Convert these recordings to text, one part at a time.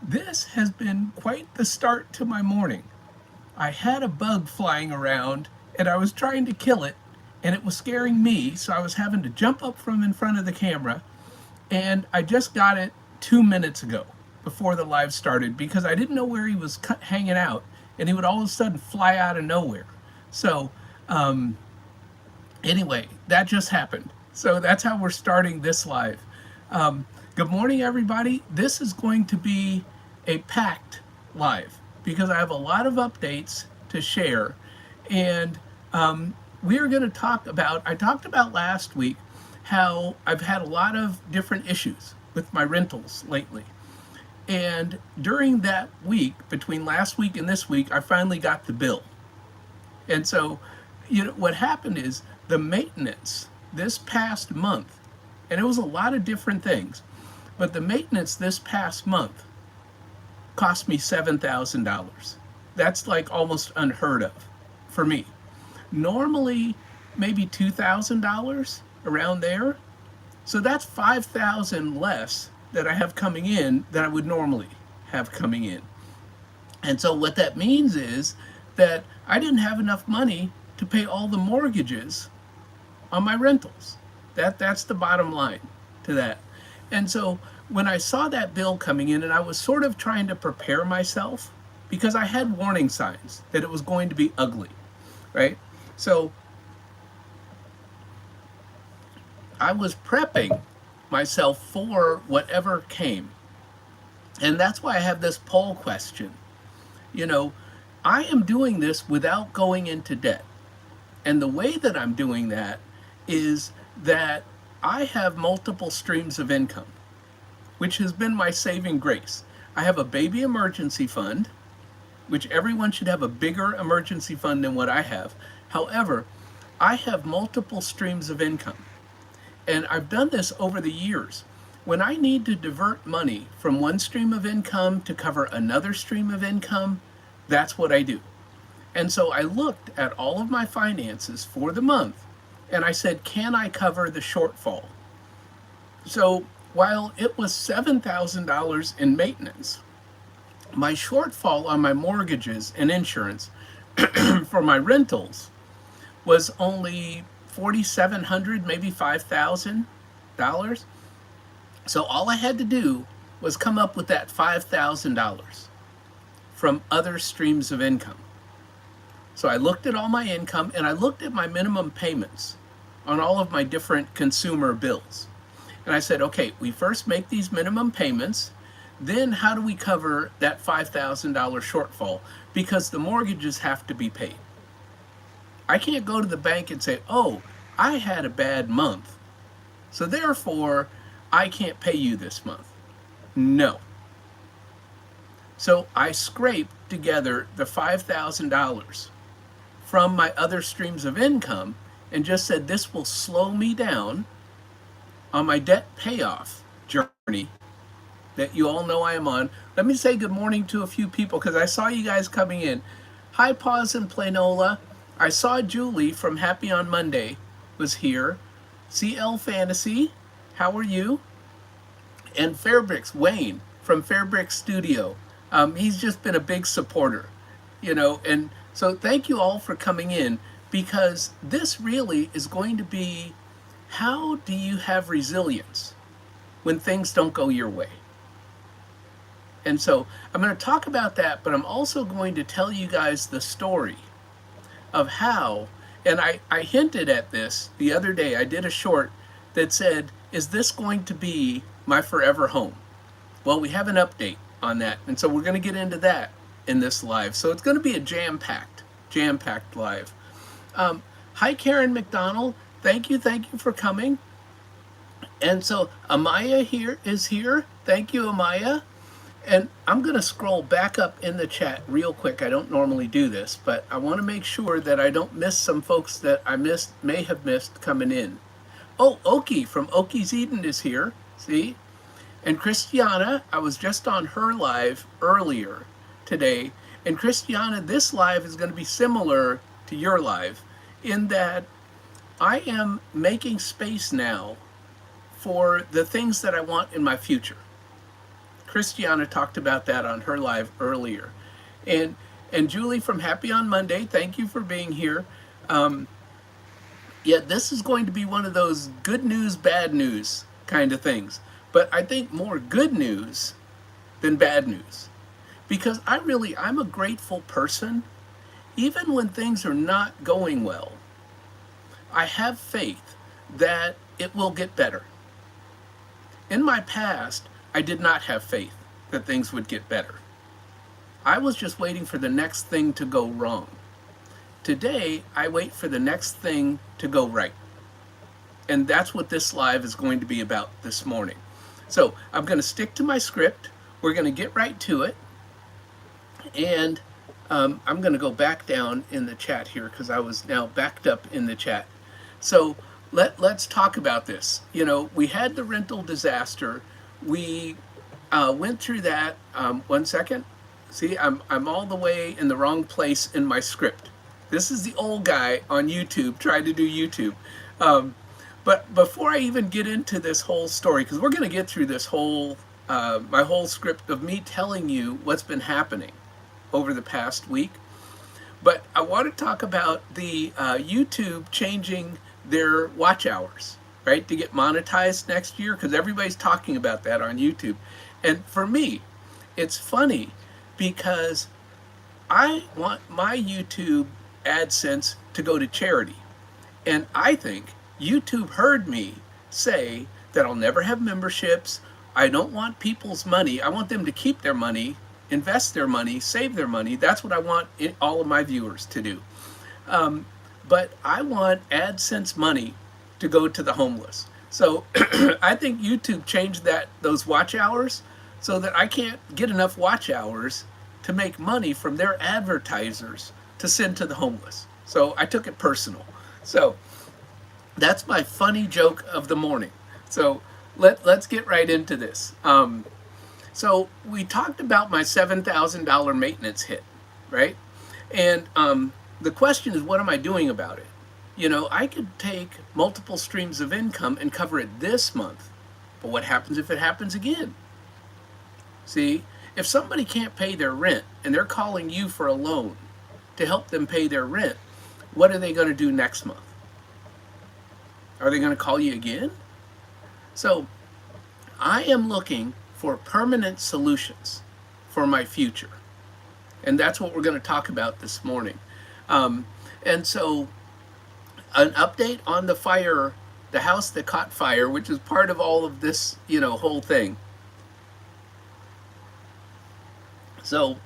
This has been quite the start to my morning. I had a bug flying around and I was trying to kill it, and it was scaring me, so I was having to jump up from in front of the camera. And I just got it 2 minutes ago before the live started because I didn't know where he was hanging out, and he would all of a sudden fly out of nowhere. So, anyway, that just happened. So that's how we're starting this live. Good morning, everybody. This is going to be a packed live because I have a lot of updates to share. And we're going to talk about, I talked about last week how I've had a lot of different issues with my rentals lately. And during that week, between last week and this week, I finally got the bill. And so, what happened is the maintenance this past month, and it was a lot of different things, but the maintenance this past month cost me $7,000. That's like almost unheard of for me. Normally, maybe $2,000 around there. So that's 5,000 less that I have coming in than I would normally have coming in. And so what that means is that I didn't have enough money to pay all the mortgages on my rentals. That's the bottom line to that. And so when I saw that bill coming in, and I was sort of trying to prepare myself because I had warning signs that it was going to be ugly, right? So I was prepping myself for whatever came. And that's why I have this poll question. I am doing this without going into debt. And the way that I'm doing that is that I have multiple streams of income, which has been my saving grace. I have a baby emergency fund, which everyone should have a bigger emergency fund than what I have. However, I have multiple streams of income. And I've done this over the years. When I need to divert money from one stream of income to cover another stream of income, that's what I do. And so I looked at all of my finances for the month and I said, can I cover the shortfall? So while it was $7,000 in maintenance, my shortfall on my mortgages and insurance for my rentals was only $4,700, maybe $5,000. So all I had to do was come up with that $5,000 from other streams of income. So I looked at all my income and I looked at my minimum payments on all of my different consumer bills. And I said, okay, we first make these minimum payments, then how do we cover that $5,000 shortfall? Because the mortgages have to be paid. I can't go to the bank and say, oh, I had a bad month, so therefore I can't pay you this month. No. So I scraped together the $5,000 from my other streams of income and just said this will slow me down on my debt payoff journey that you all know I am on. Let me say good morning to a few people because I saw you guys coming in. Hi, Pause and Planola. I saw Julie from Happy on Monday was here. CL Fantasy, how are you? And Fairbricks, Wayne from Fairbricks Studio. He's just been a big supporter, and so thank you all for coming in because this really is going to be how do you have resilience when things don't go your way? And so I'm going to talk about that, but I'm also going to tell you guys the story of how, and I hinted at this the other day. I did a short that said, is this going to be my forever home? Well, we have an update on that, and so we're going to get into that in this live. So it's going to be a jam-packed live. Hi, Karen McDonald. Thank you for coming. And so Amaya is here. Thank you, Amaya. And I'm going to scroll back up in the chat real quick. I don't normally do this, but I want to make sure that I don't miss some folks that I may have missed coming in. Oh, Oki from Oki's Eden is here. See? And Christiana, I was just on her live earlier today. And Christiana, this live is going to be similar to your live in that I am making space now for the things that I want in my future. Christiana talked about that on her live earlier. And and Julie from Happy on Monday, thank you for being here. Um, yeah, this is going to be one of those good news, bad news kind of things. But I think more good news than bad news. Because I'm a grateful person. Even when things are not going well, I have faith that it will get better. In my past, I did not have faith that things would get better. I was just waiting for the next thing to go wrong. Today, I wait for the next thing to go right. And that's what this live is going to be about this morning. So I'm going to stick to my script. We're going to get right to it. And I'm going to go back down in the chat here because I was now backed up in the chat. So let's talk about this. You know, we had the rental disaster. We went through that. 1 second. See, I'm all the way in the wrong place in my script. This is the old guy on YouTube trying to do YouTube. But before I even get into this whole story, because we're going to get through this whole, my whole script of me telling you what's been happening over the past week. But I want to talk about the YouTube changing their watch hours, right, to get monetized next year, because everybody's talking about that on YouTube. And for me, it's funny because I want my YouTube AdSense to go to charity. And I think YouTube heard me say that I'll never have memberships. I don't want people's money. I want them to keep their money, invest their money, save their money. That's what I want all of my viewers to do. But I want AdSense money to go to the homeless. So I think YouTube changed those watch hours so that I can't get enough watch hours to make money from their advertisers to send to the homeless. So I took it personal. So that's my funny joke of the morning. So let's get right into this. So we talked about my $7,000 maintenance hit, right? And the question is, what am I doing about it? You know, I could take multiple streams of income and cover it this month, but what happens if it happens again? See, if somebody can't pay their rent and they're calling you for a loan to help them pay their rent, what are they going to do next month? Are they going to call you again? So I am looking for permanent solutions for my future. And that's what we're going to talk about this morning. And so an update on the fire, the house that caught fire, which is part of all of this, you know, whole thing. So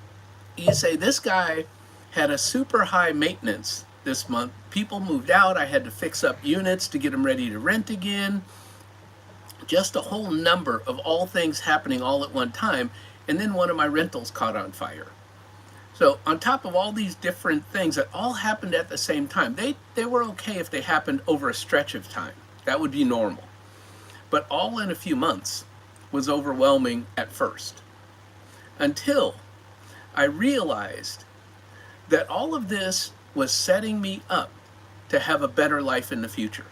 you say, this guy had a super high maintenance this month. People moved out. I had to fix up units to get them ready to rent again. Just a whole number of all things happening all at one time. And then one of my rentals caught on fire. So on top of all these different things that all happened at the same time, they were okay if they happened over a stretch of time. That would be normal. But all in a few months was overwhelming at first. Until I realized that all of this was setting me up to have a better life in the future.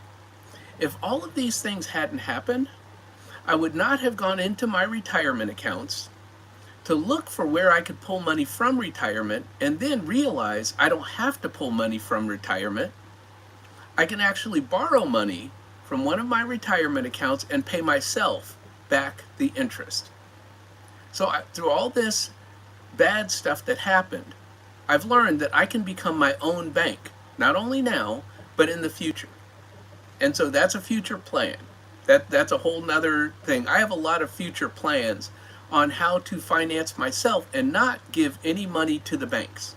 If all of these things hadn't happened, I would not have gone into my retirement accounts to look for where I could pull money from retirement and then realize I don't have to pull money from retirement. I can actually borrow money from one of my retirement accounts and pay myself back the interest. So through all this bad stuff that happened, I've learned that I can become my own bank, not only now, but in the future. And so that's a future plan. That's a whole nother thing. I have a lot of future plans on how to finance myself and not give any money to the banks.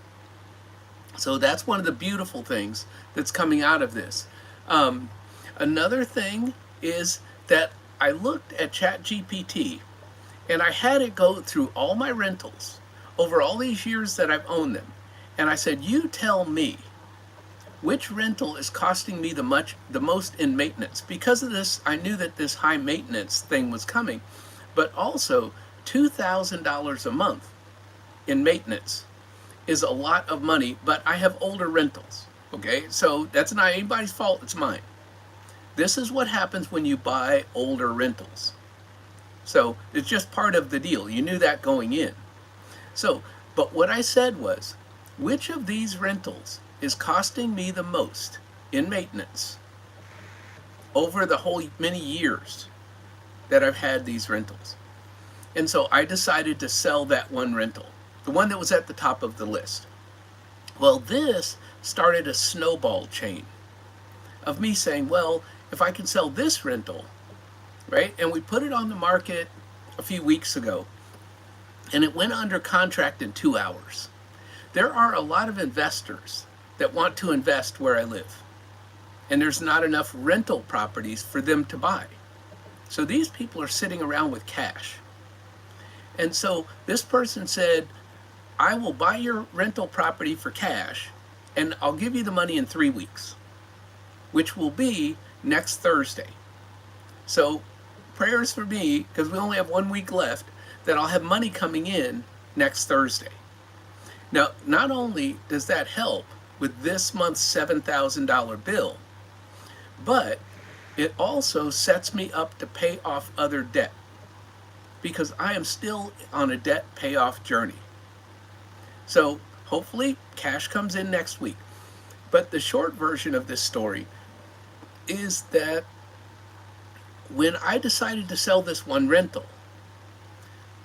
So that's one of the beautiful things that's coming out of this. Another thing is that I looked at ChatGPT and I had it go through all my rentals over all these years that I've owned them. And I said, you tell me which rental is costing me the most in maintenance. Because of this, I knew that this high maintenance thing was coming, but also $2,000 a month in maintenance is a lot of money, but I have older rentals, okay? So that's not anybody's fault, it's mine. This is what happens when you buy older rentals. So it's just part of the deal. You knew that going in. So, but what I said was, which of these rentals is costing me the most in maintenance over the whole many years that I've had these rentals? And so I decided to sell that one rental, the one that was at the top of the list. Well, this started a snowball chain of me saying, well, if I can sell this rental, right? And we put it on the market a few weeks ago, and it went under contract in 2 hours. There are a lot of investors that want to invest where I live, and there's not enough rental properties for them to buy. So these people are sitting around with cash. And so this person said, I will buy your rental property for cash, and I'll give you the money in 3 weeks, which will be next Thursday. So prayers for me, because we only have 1 week left, that I'll have money coming in next Thursday. Now, not only does that help with this month's $7,000 bill, but it also sets me up to pay off other debt, because I am still on a debt payoff journey. So hopefully cash comes in next week. But the short version of this story is that when I decided to sell this one rental,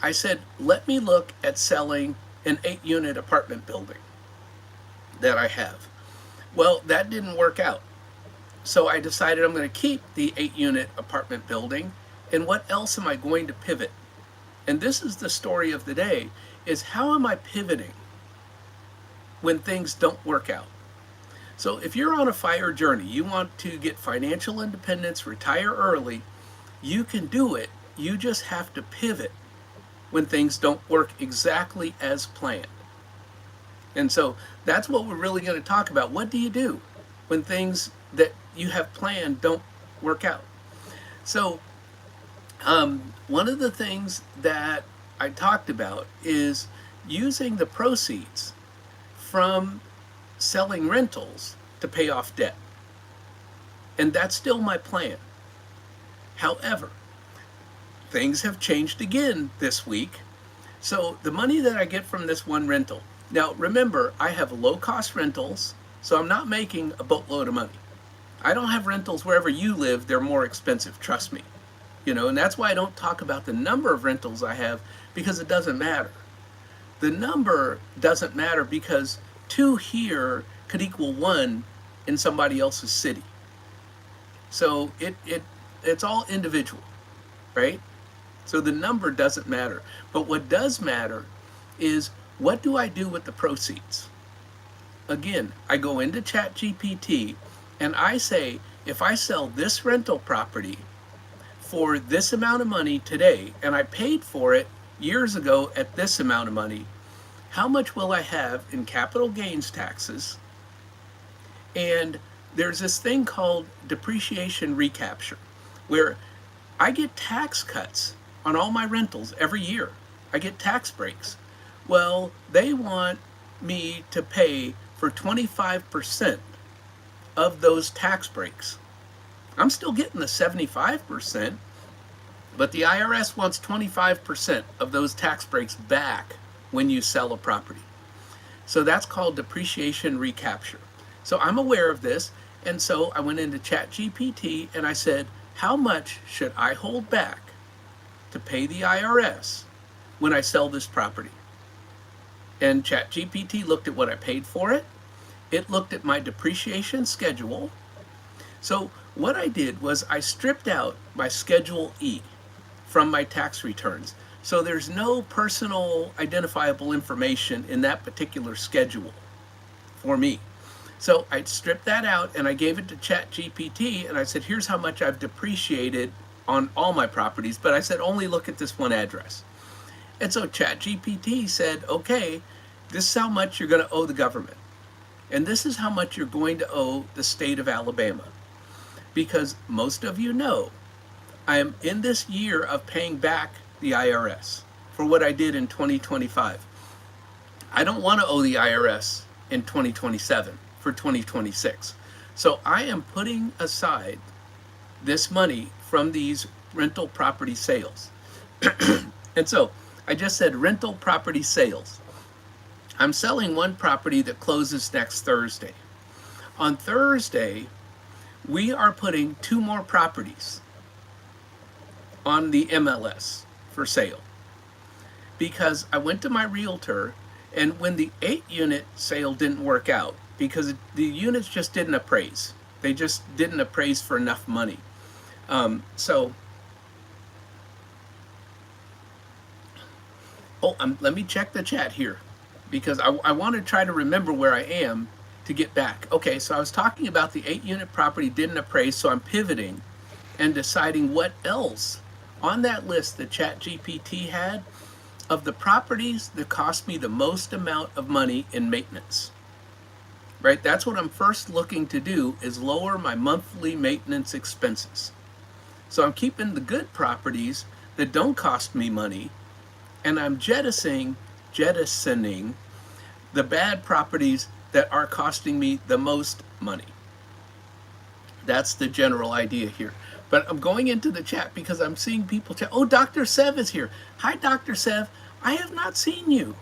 I said, let me look at selling an 8-unit apartment building that I have. Well, that didn't work out. So I decided I'm going to keep the 8-unit apartment building, and what else am I going to pivot? And this is the story of the day, is how am I pivoting when things don't work out? So if you're on a FIRE journey, you want to get financial independence, retire early, you can do it. You just have to pivot when things don't work exactly as planned. And so that's what we're really going to talk about. What do you do when things that you have planned don't work out? So one of the things that I talked about is using the proceeds from selling rentals to pay off debt. And that's still my plan. However, things have changed again this week. So the money that I get from this one rental, now remember, I have low cost rentals, so I'm not making a boatload of money. I don't have rentals wherever you live, they're more expensive, trust me. You know, and that's why I don't talk about the number of rentals I have, because it doesn't matter. The number doesn't matter because 2 here could equal 1 in somebody else's city. So it's all individual, right? So the number doesn't matter. But what does matter is, what do I do with the proceeds? Again, I go into ChatGPT and I say, if I sell this rental property for this amount of money today, and I paid for it years ago at this amount of money, how much will I have in capital gains taxes? And there's this thing called depreciation recapture, where I get tax cuts on all my rentals every year. I get tax breaks. Well, they want me to pay for 25% of those tax breaks. I'm still getting the 75%, but the IRS wants 25% of those tax breaks back when you sell a property. So that's called depreciation recapture. So I'm aware of this, and so I went into ChatGPT and I said, how much should I hold back to pay the IRS when I sell this property? And ChatGPT looked at what I paid for it. It looked at my depreciation schedule. So what I did was I stripped out my Schedule E from my tax returns. So there's no personal identifiable information in that particular schedule for me. So I stripped that out and I gave it to ChatGPT and I said, here's how much I've depreciated on all my properties, but I said, only look at this one address. And so ChatGPT said, okay, this is how much you're going to owe the government. And this is how much you're going to owe the state of Alabama. Because most of you know, I am in this year of paying back the IRS for what I did in 2025. I don't want to owe the IRS in 2027 for 2026. So I am putting aside this money from these rental property sales. And so I just said rental property sales. I'm selling one property that closes next Thursday. On Thursday, we are putting two more properties on the MLS for sale because I went to my realtor, and when the 8-unit sale didn't work out because the units just didn't appraise. They just didn't appraise for enough money. So let me check the chat here because I want to try to remember where I am to get back. Okay, so I was talking about the 8-unit property didn't appraise, so I'm pivoting and deciding what else on that list that ChatGPT had of the properties that cost me the most amount of money in maintenance. Right? That's what I'm first looking to do, is lower my monthly maintenance expenses. So I'm keeping the good properties that don't cost me money, and I'm jettisoning the bad properties that are costing me the most money. That's the general idea here. But I'm going into the chat because I'm seeing people chat. Oh, Dr. Sev is here. Hi, Dr. Sev. I have not seen you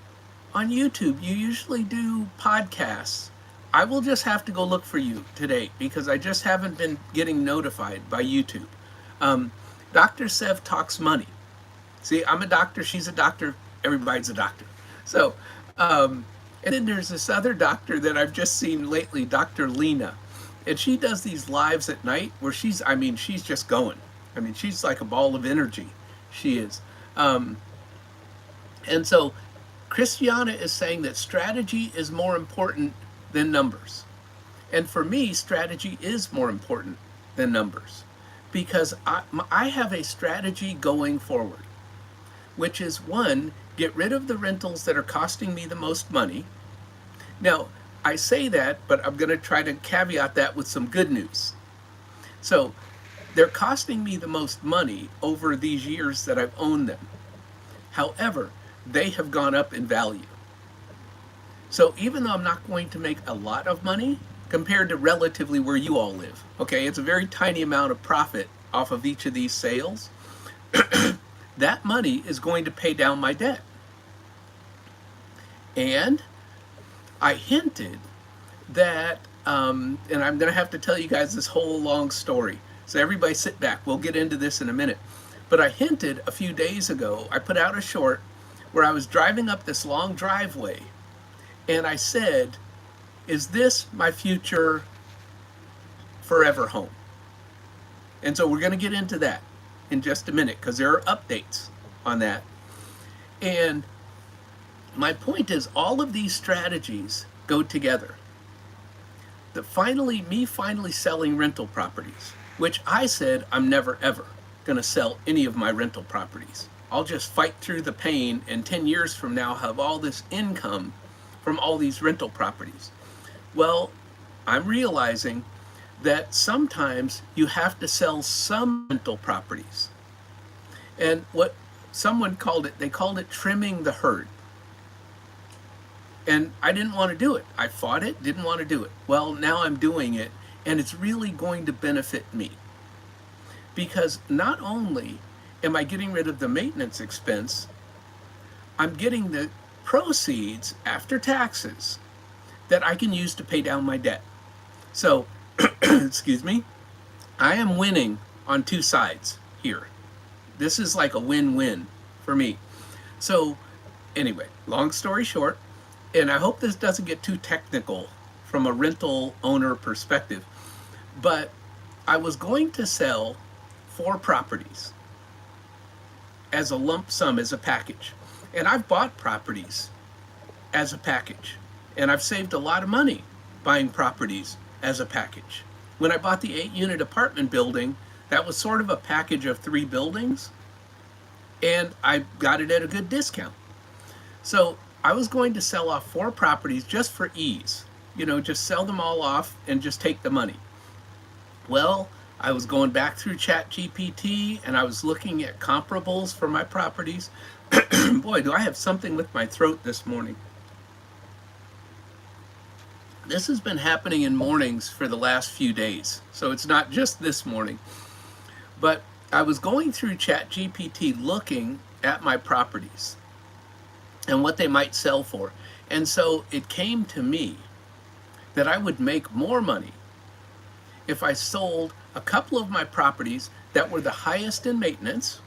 on YouTube. You usually do podcasts. I will just have to go look for you today because I just haven't been getting notified by YouTube. Dr. Sev talks money. See, I'm a doctor, she's a doctor, everybody's a doctor. So, and then there's this other doctor that I've just seen lately, Dr. Lena. And she does these lives at night where she's just going. I mean, she's like a ball of energy. She is. And so Christiana is saying that strategy is more important than numbers. And for me, strategy is more important than numbers because I have a strategy going forward, which is one, get rid of the rentals that are costing me the most money. Now, I say that, but I'm going to try to caveat that with some good news. So they're costing me the most money over these years that I've owned them. However, they have gone up in value. So even though I'm not going to make a lot of money compared to relatively where you all live, okay, it's a very tiny amount of profit off of each of these sales, that money is going to pay down my debt. And I hinted that, and I'm going to have to tell you guys this whole long story. So everybody sit back. We'll get into this in a minute. But I hinted a few days ago, I put out a short where I was driving up this long driveway. And I said, is this my future forever home? And so we're going to get into that in just a minute because there are updates on that. And my point is all of these strategies go together. Me finally selling rental properties, which I said I'm never ever going to sell any of my rental properties. I'll just fight through the pain and 10 years from now have all this income from all these rental properties. Well, I'm realizing that sometimes you have to sell some rental properties. And what someone called it, they called it trimming the herd. And I didn't want to do it. I fought it, didn't want to do it. Well, now I'm doing it, and it's really going to benefit me. Because not only am I getting rid of the maintenance expense, I'm getting the proceeds after taxes that I can use to pay down my debt. So, excuse me, I am winning on two sides here. This is like a win-win for me. So, anyway, long story short, and I hope this doesn't get too technical from a rental owner perspective, but I was going to sell 4 properties as a lump sum, as a package. And I've bought properties as a package. And I've saved a lot of money buying properties as a package. When I bought the 8-unit apartment building, that was sort of a package of 3 buildings. And I got it at a good discount. So I was going to sell off 4 properties just for ease. You know, just sell them all off and just take the money. Well, I was going back through ChatGPT and I was looking at comparables for my properties. Boy, do I have something with my throat this morning. This has been happening in mornings for the last few days, so it's not just this morning. But I was going through ChatGPT looking at my properties and what they might sell for. And so it came to me that I would make more money if I sold a couple of my properties that were the highest in maintenance.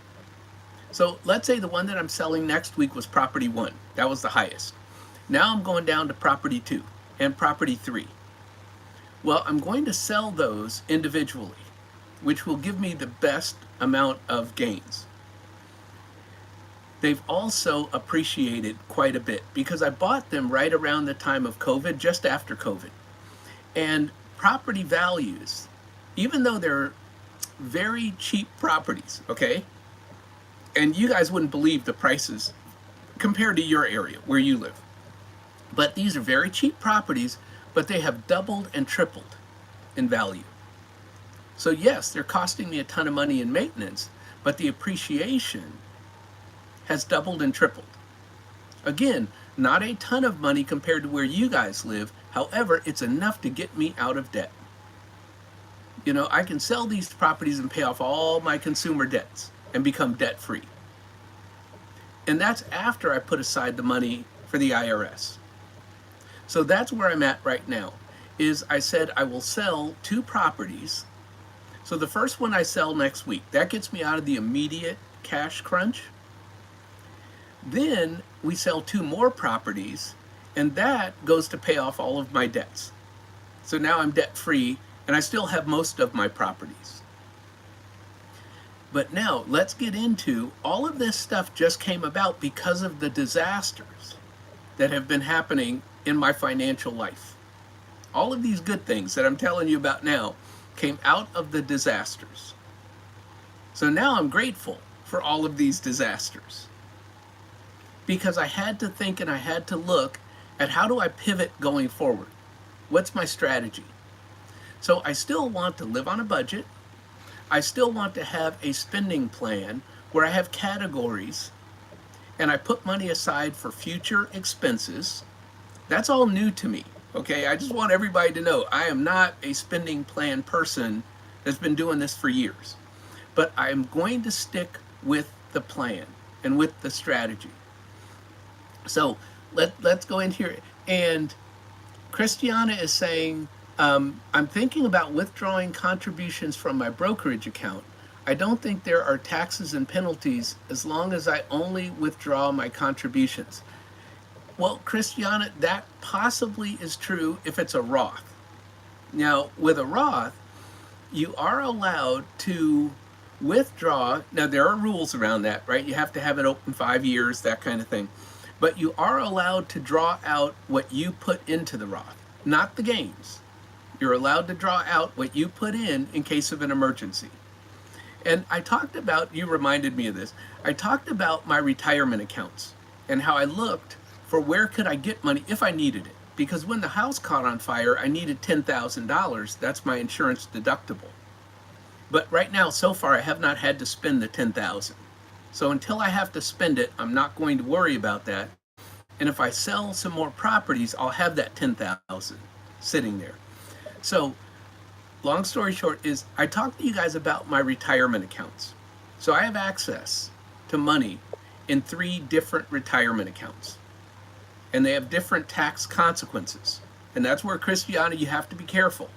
So let's say the one that I'm selling next week was property 1. That was the highest. Now I'm going down to property 2 and property 3. Well, I'm going to sell those individually, which will give me the best amount of gains. They've also appreciated quite a bit because I bought them right around the time of COVID, just after COVID. And property values, even though they're very cheap properties, okay? And you guys wouldn't believe the prices compared to your area where you live. But these are very cheap properties, but they have doubled and tripled in value. So yes, they're costing me a ton of money in maintenance, but the appreciation has doubled and tripled. Again, not a ton of money compared to where you guys live. However, it's enough to get me out of debt. You know, I can sell these properties and pay off all my consumer debts and become debt free. And that's after I put aside the money for the IRS. So that's where I'm at right now, is I said I will sell 2 properties. So the first one I sell next week, that gets me out of the immediate cash crunch. Then we sell 2 more properties, and that goes to pay off all of my debts. So now I'm debt free, and I still have most of my properties. But now let's get into all of this stuff just came about because of the disasters that have been happening in my financial life. All of these good things that I'm telling you about now came out of the disasters. So now I'm grateful for all of these disasters, because I had to think and I had to look at how do I pivot going forward? What's my strategy? So I still want to live on a budget. I still want to have a spending plan where I have categories and I put money aside for future expenses. That's all new to me, okay? I just want everybody to know I am not a spending plan person that's been doing this for years. But I'm going to stick with the plan and with the strategy. So let's go in here. And Christiana is saying, I'm thinking about withdrawing contributions from my brokerage account. I don't think there are taxes and penalties as long as I only withdraw my contributions. Well, Christiana, that possibly is true if it's a Roth. Now, with a Roth, you are allowed to withdraw. Now, there are rules around that, right? You have to have it open 5 years, that kind of thing. But you are allowed to draw out what you put into the Roth, not the gains. You're allowed to draw out what you put in case of an emergency. And I talked about, you reminded me of this, I talked about my retirement accounts and how I looked for where could I get money if I needed it. Because when the house caught on fire, I needed $10,000. That's my insurance deductible. But right now, so far, I have not had to spend the $10,000. So until I have to spend it, I'm not going to worry about that. And if I sell some more properties, I'll have that $10,000 sitting there. So long story short is I talked to you guys about my retirement accounts. So I have access to money in 3 different retirement accounts. And they have different tax consequences. And that's where, Christiana, you have to be careful,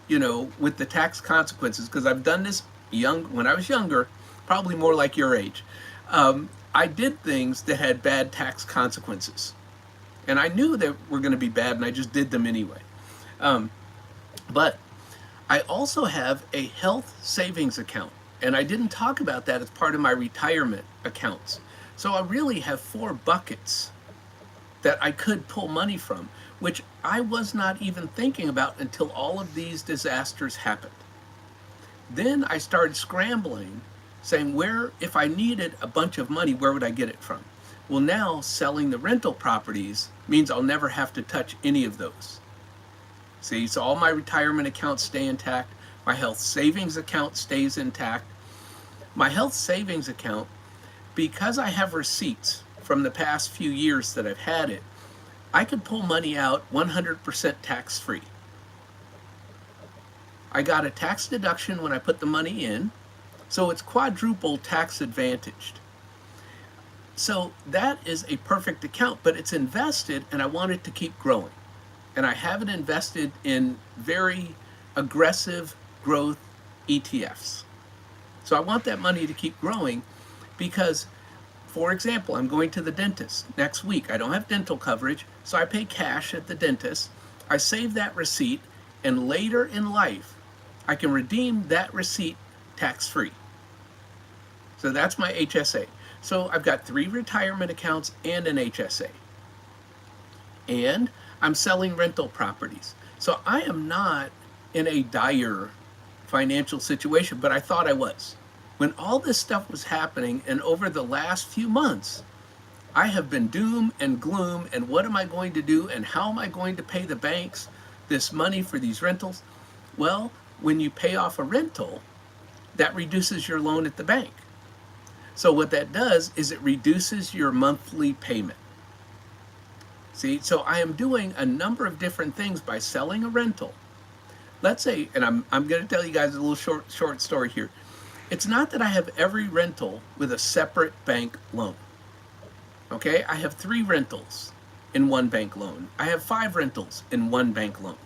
you know, with the tax consequences, because I've done this when I was younger, probably more like your age. I did things that had bad tax consequences. And I knew they were going to be bad, and I just did them anyway. But I also have a health savings account, and I didn't talk about that as part of my retirement accounts. So I really have 4 buckets that I could pull money from, which I was not even thinking about until all of these disasters happened. Then I started scrambling, saying if I needed a bunch of money, where would I get it from? Well, now selling the rental properties means I'll never have to touch any of those. See, so all my retirement accounts stay intact. My health savings account stays intact. My health savings account, because I have receipts from the past few years that I've had it, I could pull money out 100% tax-free. I got a tax deduction when I put the money in, so it's quadruple tax advantaged. So that is a perfect account, but it's invested and I want it to keep growing. And I have it invested in very aggressive growth ETFs. So I want that money to keep growing because, for example, I'm going to the dentist next week. I don't have dental coverage, so I pay cash at the dentist. I save that receipt, and later in life, I can redeem that receipt tax-free. So that's my HSA. So I've got 3 retirement accounts and an HSA. And I'm selling rental properties. So I am not in a dire financial situation, but I thought I was. When all this stuff was happening, and over the last few months, I have been doom and gloom, and what am I going to do, and how am I going to pay the banks this money for these rentals? Well, when you pay off a rental, that reduces your loan at the bank. So what that does is it reduces your monthly payment. See, so I am doing a number of different things by selling a rental. Let's say, and I'm going to tell you guys a little short story here. It's not that I have every rental with a separate bank loan. Okay, I have 3 rentals in one bank loan. I have 5 rentals in one bank loan.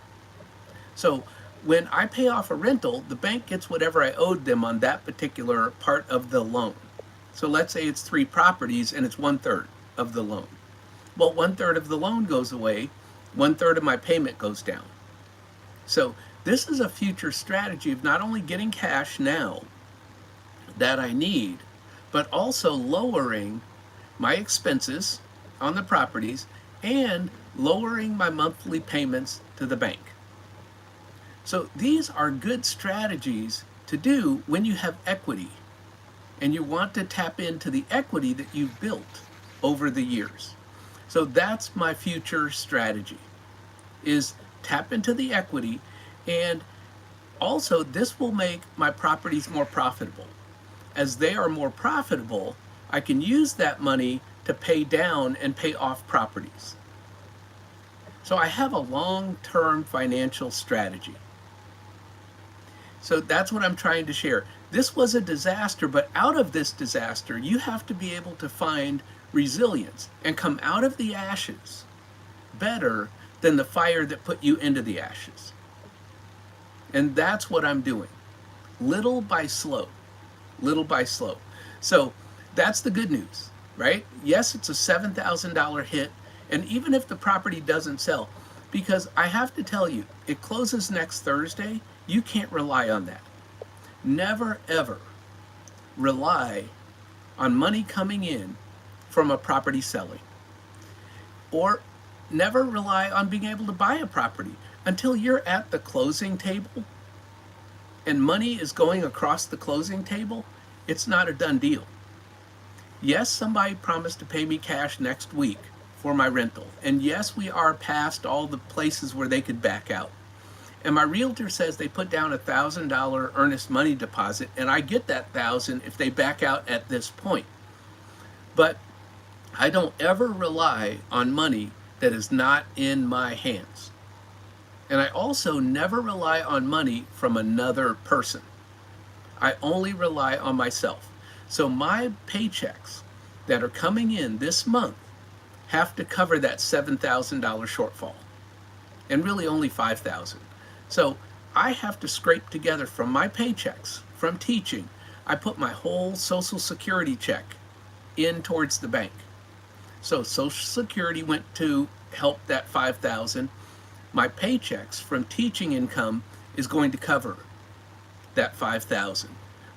So when I pay off a rental, the bank gets whatever I owed them on that particular part of the loan. So let's say it's 3 properties and it's 1/3 of the loan. Well, 1/3 of the loan goes away, 1/3 of my payment goes down. So this is a future strategy of not only getting cash now that I need, but also lowering my expenses on the properties and lowering my monthly payments to the bank. So these are good strategies to do when you have equity and you want to tap into the equity that you've built over the years. So that's my future strategy, is tap into the equity, and also this will make my properties more profitable. As they are more profitable, I can use that money to pay down and pay off properties. So I have a long-term financial strategy. So that's what I'm trying to share. This was a disaster, but out of this disaster, you have to be able to find resilience and come out of the ashes better than the fire that put you into the ashes. And that's what I'm doing, little by slow, little by slow. So that's the good news, right? Yes, it's a $7,000 hit, and even if the property doesn't sell, because I have to tell you, it closes next Thursday, you can't rely on that. Never, ever rely on money coming in from a property selling. Or never rely on being able to buy a property until you're at the closing table and money is going across the closing table. It's not a done deal. Yes, somebody promised to pay me cash next week for my rental. And yes, we are past all the places where they could back out. And my realtor says they put down $1,000 earnest money deposit, and I get that $1,000 if they back out at this point. But I don't ever rely on money that is not in my hands. And I also never rely on money from another person. I only rely on myself. So my paychecks that are coming in this month have to cover that $7,000 shortfall, and really only $5,000. So I have to scrape together from my paychecks, from teaching. I put my whole Social Security check in towards the bank. So Social Security went to help that $5,000. My paychecks from teaching income is going to cover that $5,000.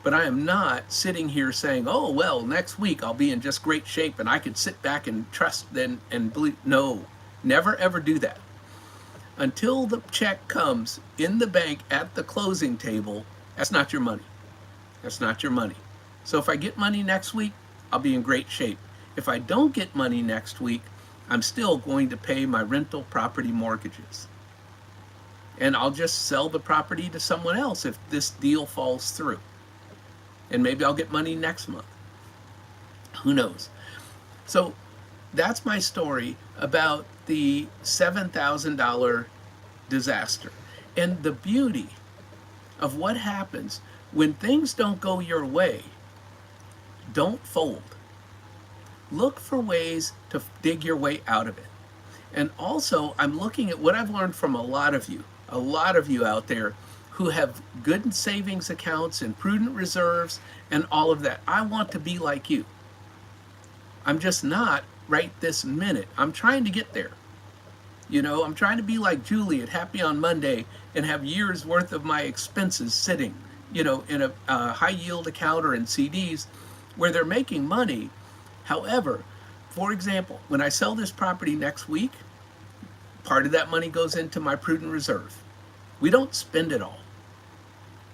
But I am not sitting here saying, oh, well, next week I'll be in just great shape and I could sit back and trust then and believe. No, never ever do that. Until the check comes in the bank at the closing table, that's not your money. That's not your money. So if I get money next week, I'll be in great shape. If I don't get money next week, I'm still going to pay my rental property mortgages. And I'll just sell the property to someone else if this deal falls through. And maybe I'll get money next month. Who knows? So that's my story about the $7,000 disaster. And the beauty of what happens when things don't go your way, don't fold. Look for ways to dig your way out of it. And also, I'm looking at what I've learned from a lot of you out there who have good savings accounts and prudent reserves and all of that. I want to be like you. I'm just not right this minute. I'm trying to get there. I'm trying to be like Julie at Happy on Monday and have years worth of my expenses sitting, in a high yield account or in CDs where they're making money. However, for example, when I sell this property next week, part of that money goes into my prudent reserve. We don't spend it all.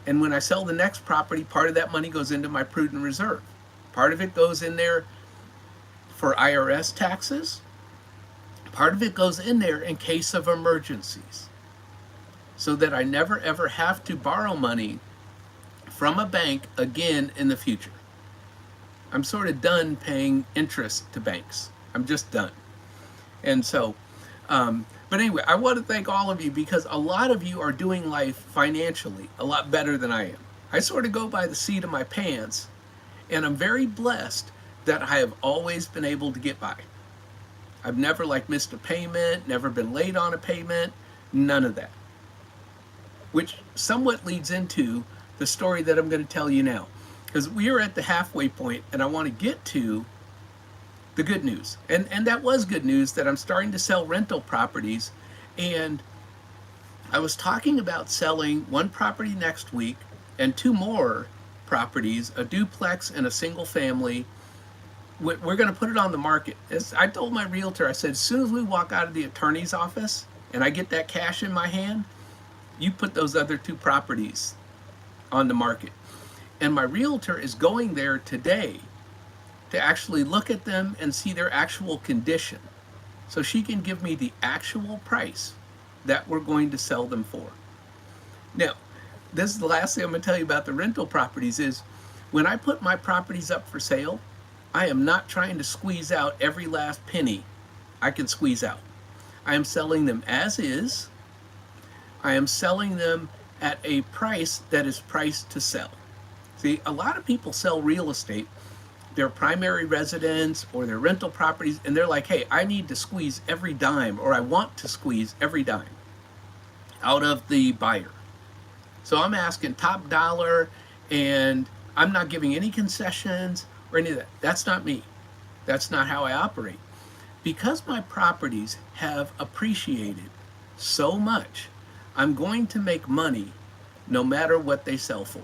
And when I sell the next property, part of that money goes into my prudent reserve. Part of it goes in there for IRS taxes. Part of it goes in there in case of emergencies, so that I never ever have to borrow money from a bank again in the future. I'm sort of done paying interest to banks. I'm just done. And so, but anyway, I want to thank all of you because a lot of you are doing life financially a lot better than I am. I sort of go by the seat of my pants, and I'm very blessed that I have always been able to get by. I've never missed a payment, never been late on a payment, none of that. Which somewhat leads into the story that I'm going to tell you now. Because we are at the halfway point and I want to get to the good news. And that was good news that I'm starting to sell rental properties. And I was talking about selling one property next week and two more properties, a duplex and a single family. We're going to put it on the market. As I told my realtor, I said, as soon as we walk out of the attorney's office and I get that cash in my hand, you put those other two properties on the market. And my realtor is going there today to actually look at them and see their actual condition, so she can give me the actual price that we're going to sell them for. Now, this is the last thing I'm going to tell you about the rental properties is when I put my properties up for sale, I am not trying to squeeze out every last penny I can squeeze out. I am selling them as is. I am selling them at a price that is priced to sell. See, a lot of people sell real estate, their primary residence or their rental properties, and they're like, hey, I need to squeeze every dime, or I want to squeeze every dime out of the buyer. So I'm asking top dollar, and I'm not giving any concessions or any of that. That's not me. That's not how I operate. Because my properties have appreciated so much, I'm going to make money no matter what they sell for.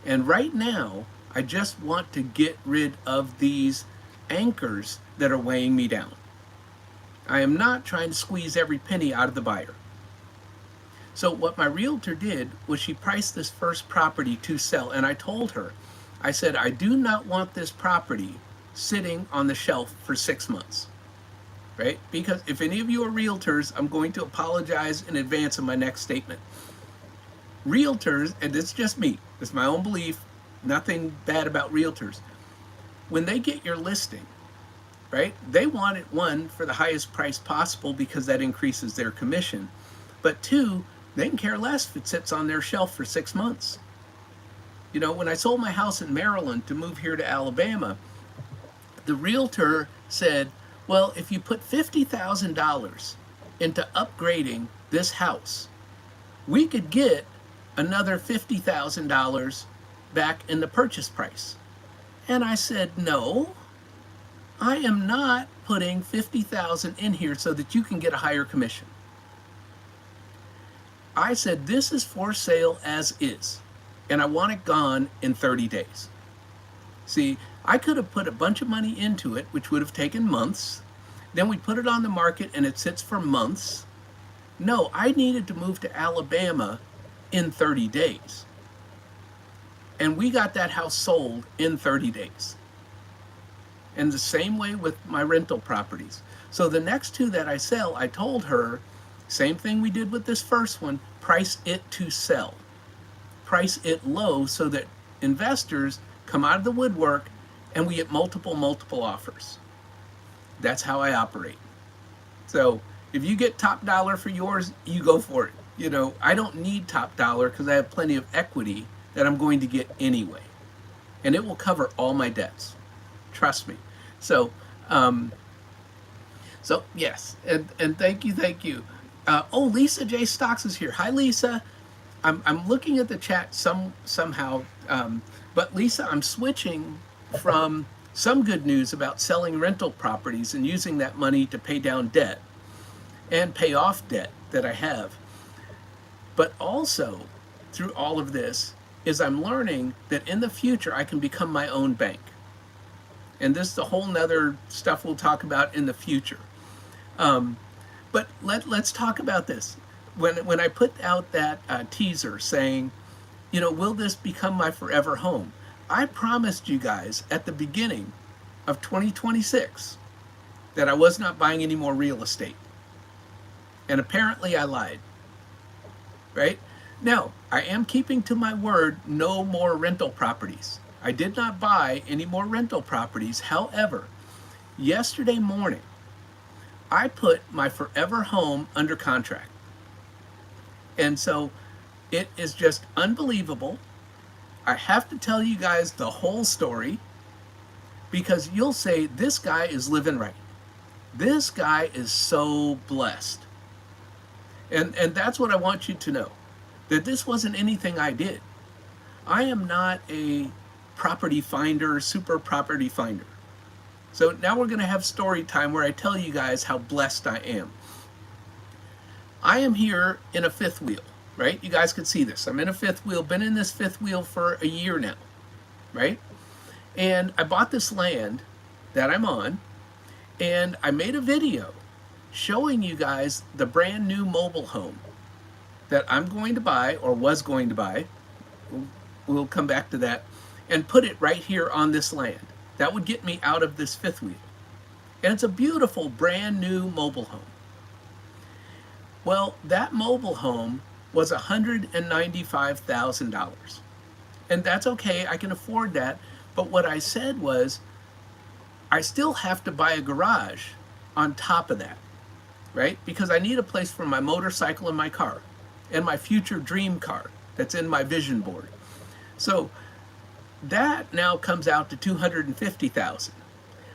And right now, I just want to get rid of these anchors that are weighing me down. I am not trying to squeeze every penny out of the buyer. So what my realtor did was she priced this first property to sell, and I told her, I said, I do not want this property sitting on the shelf for 6 months, right? Because if any of you are realtors, I'm going to apologize in advance of my next statement. Realtors, and it's just me, it's my own belief, nothing bad about realtors. When they get your listing, right, they want it, one, for the highest price possible because that increases their commission. But two, they can care less if it sits on their shelf for 6 months. When I sold my house in Maryland to move here to Alabama, the realtor said, well, if you put $50,000 into upgrading this house, we could get another $50,000 back in the purchase price. And I said, no, I am not putting $50,000 in here so that you can get a higher commission. I said, this is for sale as is, and I want it gone in 30 days. See, I could have put a bunch of money into it, which would have taken months. Then we put it on the market and it sits for months. No, I needed to move to Alabama in 30 days. And we got that house sold in 30 days. And the same way with my rental properties. So the next two that I sell, I told her, same thing we did with this first one, price it to sell. Price it low so that investors come out of the woodwork and we get multiple offers. That's how I operate. So if you get top dollar for yours, you go for it. I don't need top dollar because I have plenty of equity that I'm going to get anyway. And it will cover all my debts. Trust me. So, um, so yes, and thank you. Oh, Lisa J Stocks is here. Hi, Lisa. I'm looking at the chat somehow, but Lisa, I'm switching from some good news about selling rental properties and using that money to pay down debt and pay off debt that I have. But also, through all of this, is I'm learning that in the future I can become my own bank. And this is a whole nother stuff we'll talk about in the future. But let's talk about this. When I put out that teaser saying, you know, will this become my forever home? I promised you guys at the beginning of 2026 that I was not buying any more real estate. And apparently I lied, right? Now, I am keeping to my word, no more rental properties. I did not buy any more rental properties. However, yesterday morning, I put my forever home under contract. And so it is just unbelievable. I have to tell you guys the whole story because you'll say, this guy is living right. This guy is so blessed. And that's what I want you to know, that this wasn't anything I did. I am not a property finder, super property finder. So now we're going to have story time where I tell you guys how blessed I am. I am here in a fifth wheel, right? You guys can see this. I'm in a fifth wheel, been in this fifth wheel for a year now, right? And I bought this land that I'm on, and I made a video showing you guys the brand new mobile home that I'm going to buy, or was going to buy. We'll come back to that, and put it right here on this land. That would get me out of this fifth wheel. And it's a beautiful brand new mobile home. Well, that mobile home was $195,000. And that's okay, I can afford that. But what I said was, I still have to buy a garage on top of that, right? Because I need a place for my motorcycle and my car, and my future dream car that's in my vision board. So that now comes out to $250,000.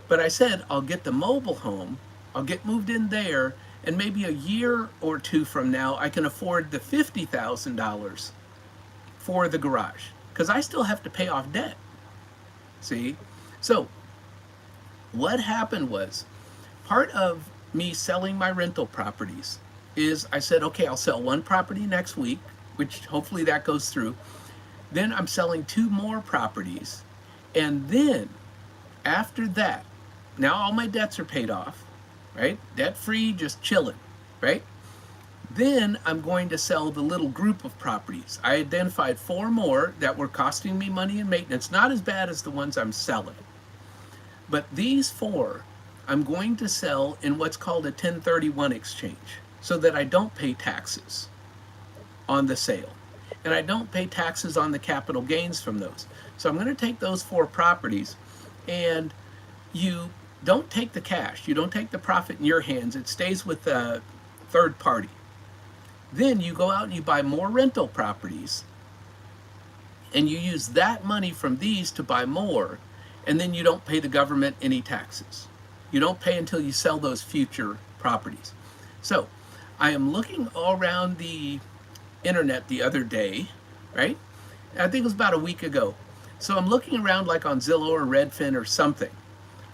But I said, I'll get the mobile home, I'll get moved in there, and maybe a year or two from now, I can afford the $50,000 for the garage, because I still have to pay off debt. See? So what happened was, part of me selling my rental properties is I said, okay, I'll sell one property next week, which hopefully that goes through. Then I'm selling 2 more properties. And then after that, now all my debts are paid off, right? Debt free, just chilling, right? Then I'm going to sell the little group of properties. I identified 4 more that were costing me money and maintenance, not as bad as the ones I'm selling. But these 4, I'm going to sell in what's called a 1031 exchange, so that I don't pay taxes on the sale. And I don't pay taxes on the capital gains from those. So I'm going to take those 4 properties, and you don't take the cash, you don't take the profit in your hands, it stays with the third party. Then you go out and you buy more rental properties, and you use that money from these to buy more, and then you don't pay the government any taxes. You don't pay until you sell those future properties. So I am looking all around the internet the other day, right? I think it was about a week ago. So I'm looking around like on Zillow or Redfin or something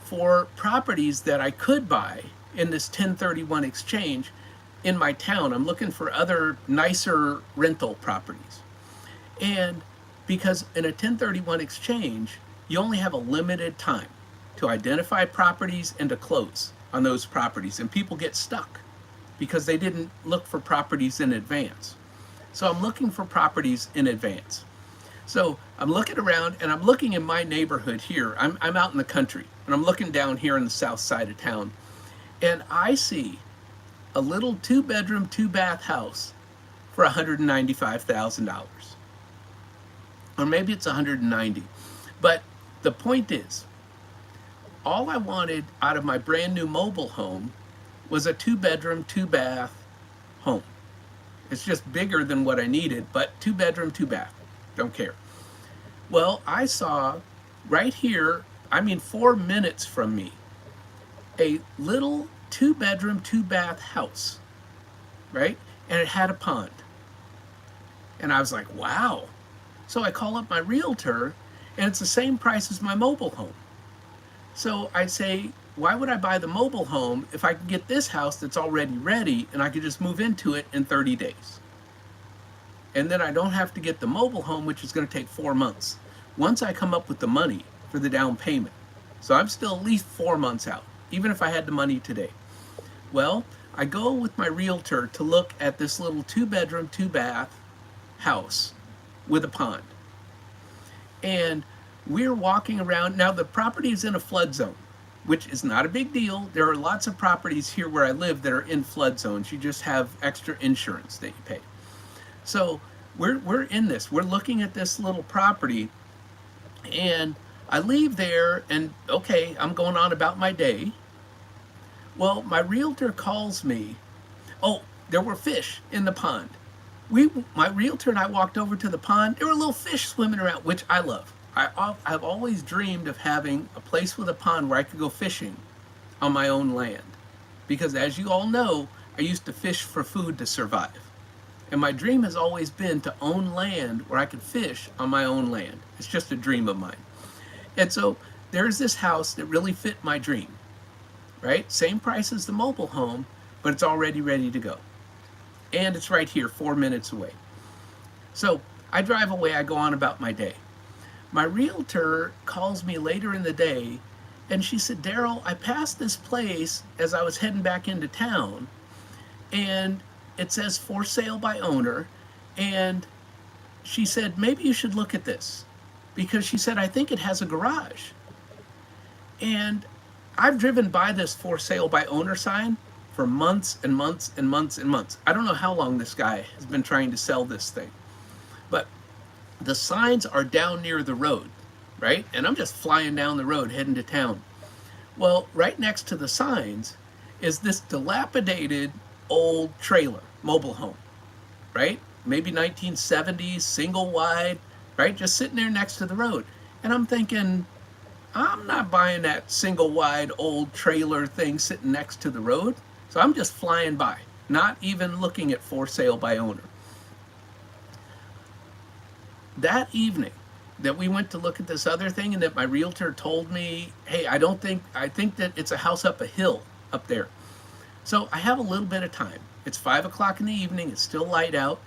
for properties that I could buy in this 1031 exchange in my town. I'm looking for other nicer rental properties. And because in a 1031 exchange, you only have a limited time to identify properties and to close on those properties. And people get stuck because they didn't look for properties in advance. So I'm looking for properties in advance. So I'm looking around, and I'm looking in my neighborhood here. I'm out in the country, and I'm looking down here in the south side of town, and I see a little 2-bedroom, 2-bath house for $195,000. Or maybe it's $190,000. But the point is, all I wanted out of my brand new mobile home was a 2-bedroom, 2-bath home. It's just bigger than what I needed, but 2-bedroom, 2-bath. Don't care. Well, I saw right here I mean 4 minutes from me, a little 2 bedroom, 2 bath house, right? And it had a pond. And I was like, wow. So I call up my realtor, and it's the same price as my mobile home. So I say, why would I buy the mobile home if I can get this house that's already ready and I could just move into it in 30 days? And then I don't have to get the mobile home, which is going to take 4 months. Once I come up with the money for the down payment. So I'm still at least 4 months out, even if I had the money today. Well, I go with my realtor to look at this little 2 bedroom, 2 bath house with a pond. And we're walking around. Now, the property is in a flood zone, which is not a big deal. There are lots of properties here where I live that are in flood zones. You just have extra insurance that you pay. So we're in this. We're looking at this little property, and I leave there, and okay, I'm going on about my day. Well, my realtor calls me. Oh, there were fish in the pond. My realtor and I walked over to the pond. There were little fish swimming around, which I love. I've always dreamed of having a place with a pond where I could go fishing on my own land. Because as you all know, I used to fish for food to survive. And my dream has always been to own land where I could fish on my own land. It's just a dream of mine. And so there's this house that really fit my dream, right? Same price as the mobile home, but it's already ready to go. And it's right here, 4 minutes away. So I drive away, I go on about my day. My realtor calls me later in the day, and she said, Daryl, I passed this place as I was heading back into town, and it says for sale by owner, and she said, maybe you should look at this, because she said, I think it has a garage. And I've driven by this for sale by owner sign for months and months and months and months. I don't know how long this guy has been trying to sell this thing, but the signs are down near the road, right? And I'm just flying down the road heading to town. Well, right next to the signs is this dilapidated old trailer, mobile home, right? Maybe 1970s, single wide, right? Just sitting there next to the road. And I'm thinking, I'm not buying that single wide old trailer thing sitting next to the road. So I'm just flying by, not even looking at for sale by owner. That evening that we went to look at this other thing, and that my realtor told me, hey, I think that it's a house up a hill up there. So I have a little bit of time. It's 5 o'clock in the evening. It's still light out.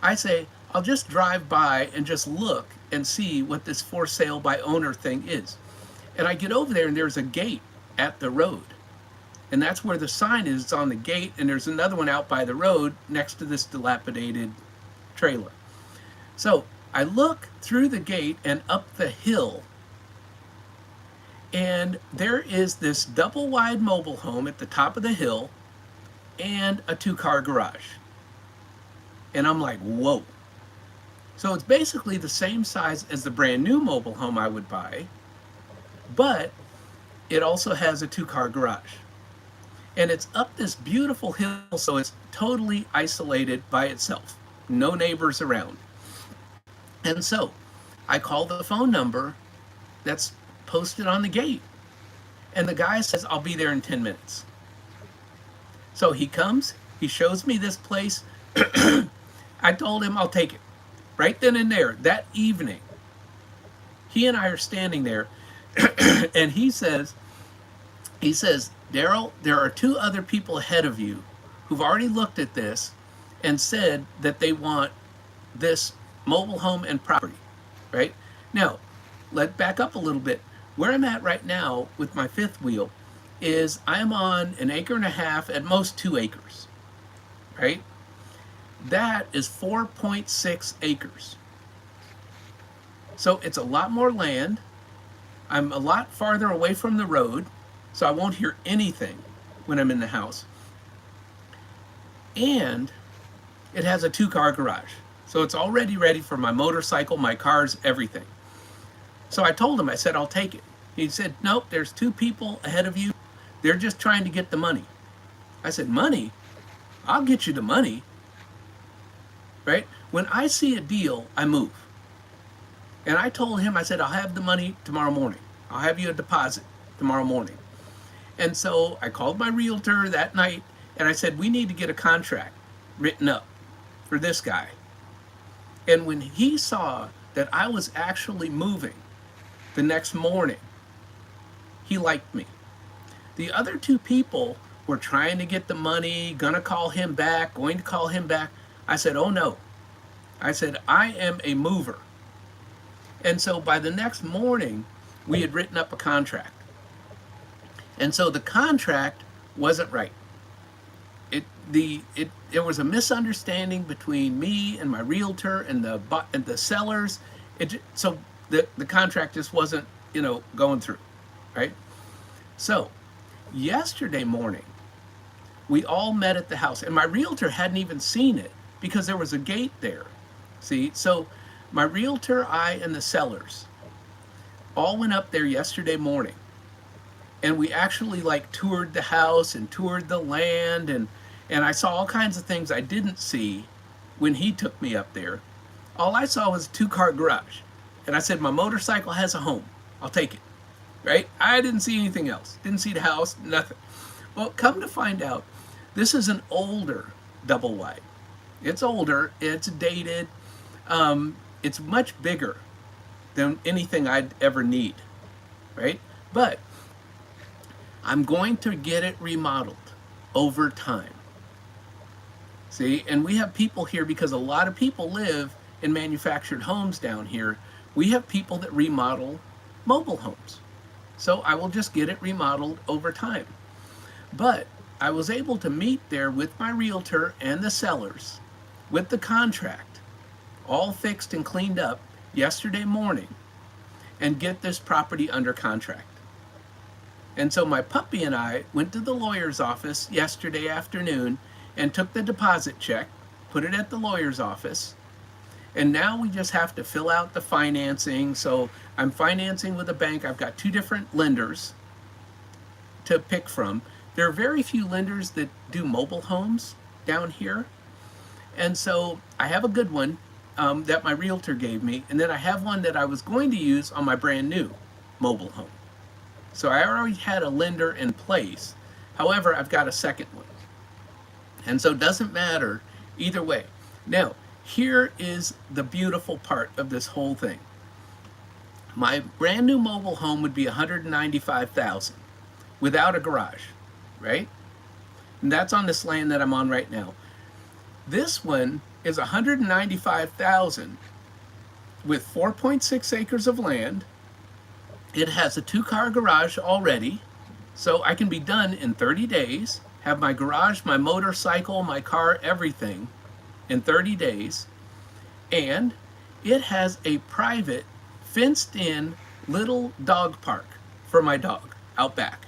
I say, I'll just drive by and just look and see what this for sale by owner thing is. And I get over there, and there's a gate at the road. And that's where the sign is. It's on the gate, and there's another one out by the road next to this dilapidated trailer. So I look through the gate and up the hill, and there is this double wide mobile home at the top of the hill and a 2-car garage. And I'm like, whoa. So it's basically the same size as the brand new mobile home I would buy, but it also has a 2-car garage. And it's up this beautiful hill, so it's totally isolated by itself. No neighbors around. And so I call the phone number that's posted on the gate. And the guy says, I'll be there in 10 minutes. So he comes, he shows me this place. I told him I'll take it. Right then and there, that evening, he and I are standing there, and he says, Daryl, there are 2 other people ahead of you who've already looked at this and said that they want this mobile home and property, right? Now, let's back up a little bit. Where I'm at right now with my 5th wheel is I'm on 1.5 acres, at most 2 acres, right? That is 4.6 acres. So it's a lot more land. I'm a lot farther away from the road, so I won't hear anything when I'm in the house. And it has a 2-car garage. So it's already ready for my motorcycle, my cars, everything. So I told him, I said, I'll take it. He said, nope, there's 2 people ahead of you. They're just trying to get the money. I said, money? I'll get you the money. Right? When I see a deal, I move. And I told him, I said, I'll have the money tomorrow morning. I'll have you a deposit tomorrow morning. And so I called my realtor that night and I said, we need to get a contract written up for this guy. And when he saw that I was actually moving the next morning, he liked me. The other two people were trying to get the money, gonna call him back, going to call him back. I said, oh no. I said, I am a mover. And so by the next morning, we had written up a contract. And so the contract wasn't right. There was a misunderstanding between me and my realtor and the sellers. So the contract just wasn't, going through, right? So yesterday morning, we all met at the house, and my realtor hadn't even seen it because there was a gate there. See, so my realtor, I, and the sellers all went up there yesterday morning, and we actually toured the house and toured the land, and I saw all kinds of things I didn't see when he took me up there. All I saw was a 2-car garage, and I said, my motorcycle has a home. I'll take it, right? I didn't see anything else. Didn't see the house, nothing. Well, come to find out, this is an older double wide. It's older, it's dated, it's much bigger than anything I'd ever need, right? But I'm going to get it remodeled over time. See, and we have people here because a lot of people live in manufactured homes down here. We have people that remodel mobile homes. So I will just get it remodeled over time. But I was able to meet there with my realtor and the sellers with the contract all fixed and cleaned up yesterday morning and get this property under contract. And so my puppy and I went to the lawyer's office yesterday afternoon and took the deposit check, put it at the lawyer's office, and now we just have to fill out the financing. So I'm financing with a bank. I've got 2 different lenders to pick from. There are very few lenders that do mobile homes down here. And so I have a good one that my realtor gave me, and then I have one that I was going to use on my brand new mobile home. So I already had a lender in place. However, I've got a second one. And so it doesn't matter either way. Now, here is the beautiful part of this whole thing. My brand new mobile home would be $195,000 without a garage, right? And that's on this land that I'm on right now. This one is $195,000 with 4.6 acres of land. It has a 2-car garage already, so I can be done in 30 days, have my garage, my motorcycle, my car, everything in 30 days. And it has a private, fenced-in little dog park for my dog out back.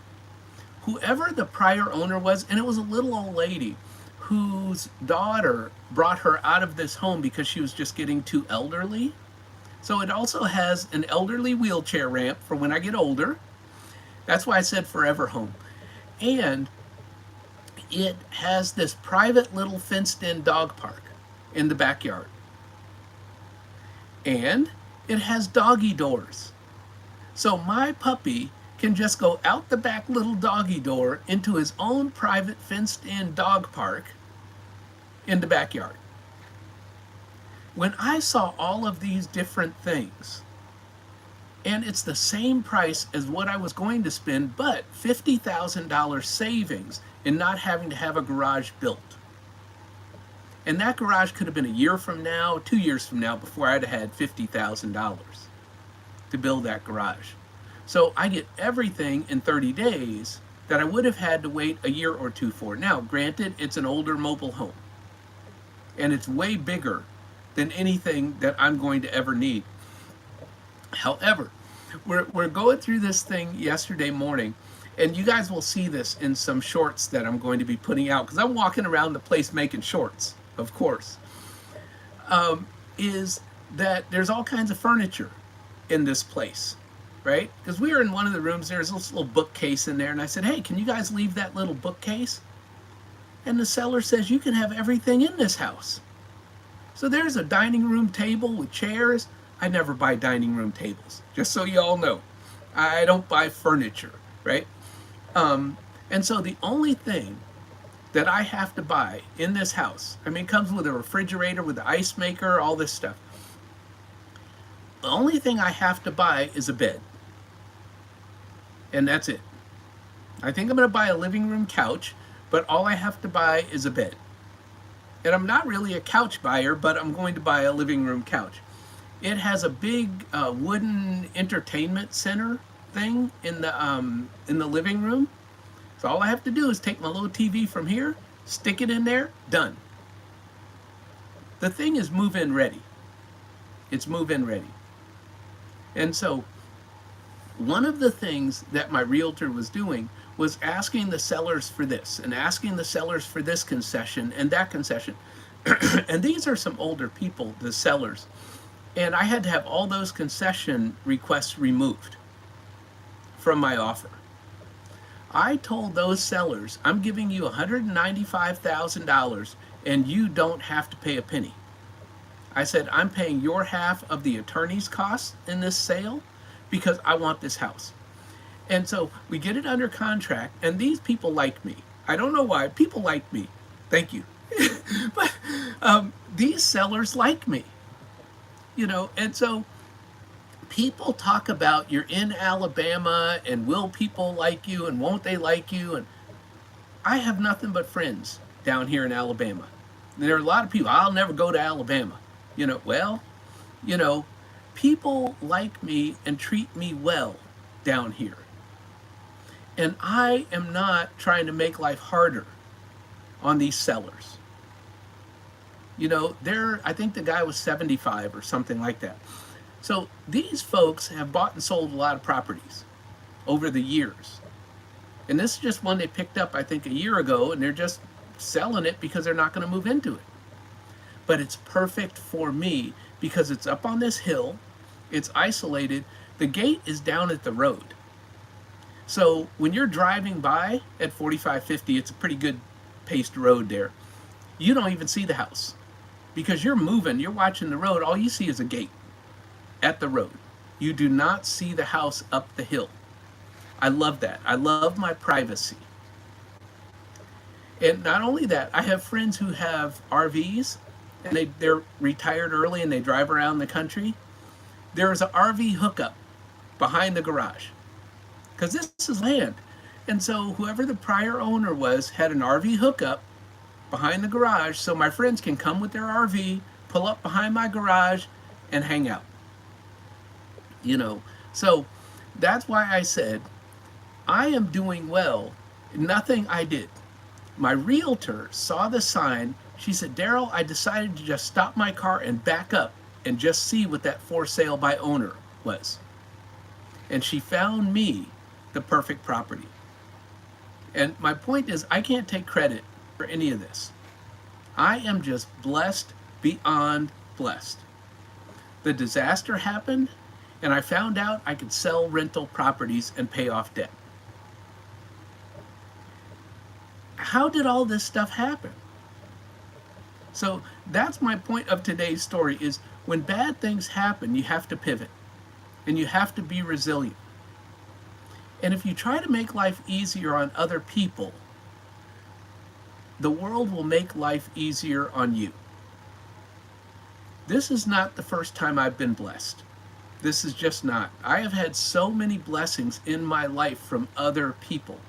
Whoever the prior owner was, and it was a little old lady whose daughter brought her out of this home because she was just getting too elderly. So it also has an elderly wheelchair ramp for when I get older. That's why I said forever home. And it has this private little fenced-in dog park in the backyard. And it has doggy doors. So my puppy can just go out the back little doggy door into his own private fenced-in dog park in the backyard. When I saw all of these different things, and it's the same price as what I was going to spend, but $50,000 savings in not having to have a garage built. And that garage could have been a year from now, 2 years from now, before I'd have had $50,000 to build that garage. So I get everything in 30 days that I would have had to wait a year or 2 for. Now, granted, it's an older mobile home, and it's way bigger than anything that I'm going to ever need. However, we're going through this thing yesterday morning, and you guys will see this in some shorts that I'm going to be putting out, because I'm walking around the place making shorts, of course, is that there's all kinds of furniture in this place, right? Because we were in one of the rooms, there's this little bookcase in there, and I said, hey, can you guys leave that little bookcase? And the seller says, you can have everything in this house. So there's a dining room table with chairs. I never buy dining room tables, just so you all know. I don't buy furniture, right? And so the only thing that I have to buy in this house, I mean, it comes with a refrigerator, with the ice maker, all this stuff. The only thing I have to buy is a bed, and that's it. I think I'm going to buy a living room couch, but all I have to buy is a bed. And I'm not really a couch buyer, but I'm going to buy a living room couch. It has a big wooden entertainment center thing in the living room. So all I have to do is take my little TV from here, stick it in there, done. The thing is move-in ready. It's move-in ready. And so one of the things that my realtor was doing was asking the sellers for this and asking the sellers for this concession and that concession. And these are some older people, the sellers. And I had to have all those concession requests removed from my offer. I told those sellers, I'm giving you $195,000 and you don't have to pay a penny. I said, I'm paying your half of the attorney's costs in this sale because I want this house. And so we get it under contract, and these people like me. I don't know why. People like me. Thank you. But these sellers like me, you know, and so people talk about you're in Alabama and will people like you and won't they like you? And I have nothing but friends down here in Alabama. And there are a lot of people, I'll never go to Alabama. You know, well, you know, people like me and treat me well down here. And I am not trying to make life harder on these sellers. You know, I think the guy was 75 or something like that. So these folks have bought and sold a lot of properties over the years. And this is just one they picked up, I think, a year ago, and they're just selling it because they're not going to move into it. But it's perfect for me because it's up on this hill, it's isolated, the gate is down at the road. So when you're driving by at 45, 50, it's a pretty good paced road there. You don't even see the house because you're moving, you're watching the road, all you see is a gate at the road. You do not see the house up the hill. I love that. I love my privacy. And not only that, I have friends who have RVs and they're retired early and they drive around the country. There's an RV hookup behind the garage because this is land. And so whoever the prior owner was had an RV hookup behind the garage so my friends can come with their RV, pull up behind my garage, and hang out. You know, so that's why I said I am doing well. Nothing I did. My realtor saw the sign. She said, Daryl, I decided to just stop my car and back up and just see what that for sale by owner was. And she found me the perfect property. And my point is, I can't take credit for any of this. I am just blessed beyond blessed. The disaster happened, and I found out I could sell rental properties and pay off debt. How did all this stuff happen? So that's my point of today's story is when bad things happen, you have to pivot and you have to be resilient. And if you try to make life easier on other people, the world will make life easier on you. This is not the first time I've been blessed. This is just not. I have had so many blessings in my life from other people.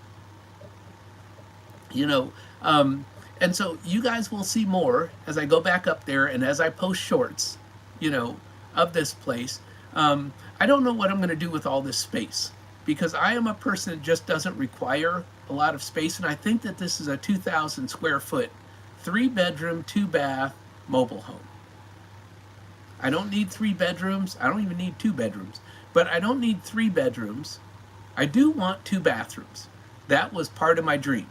You know, and so you guys will see more as I go back up there and as I post shorts, you know, of this place. I don't know what I'm going to do with all this space because I am a person that just doesn't require a lot of space. And I think that this is a 2,000 square foot, 3-bedroom, 2-bath mobile home. I don't need 3 bedrooms. I don't even need 2 bedrooms, but I don't need 3 bedrooms. I do want 2 bathrooms. That was part of my dream.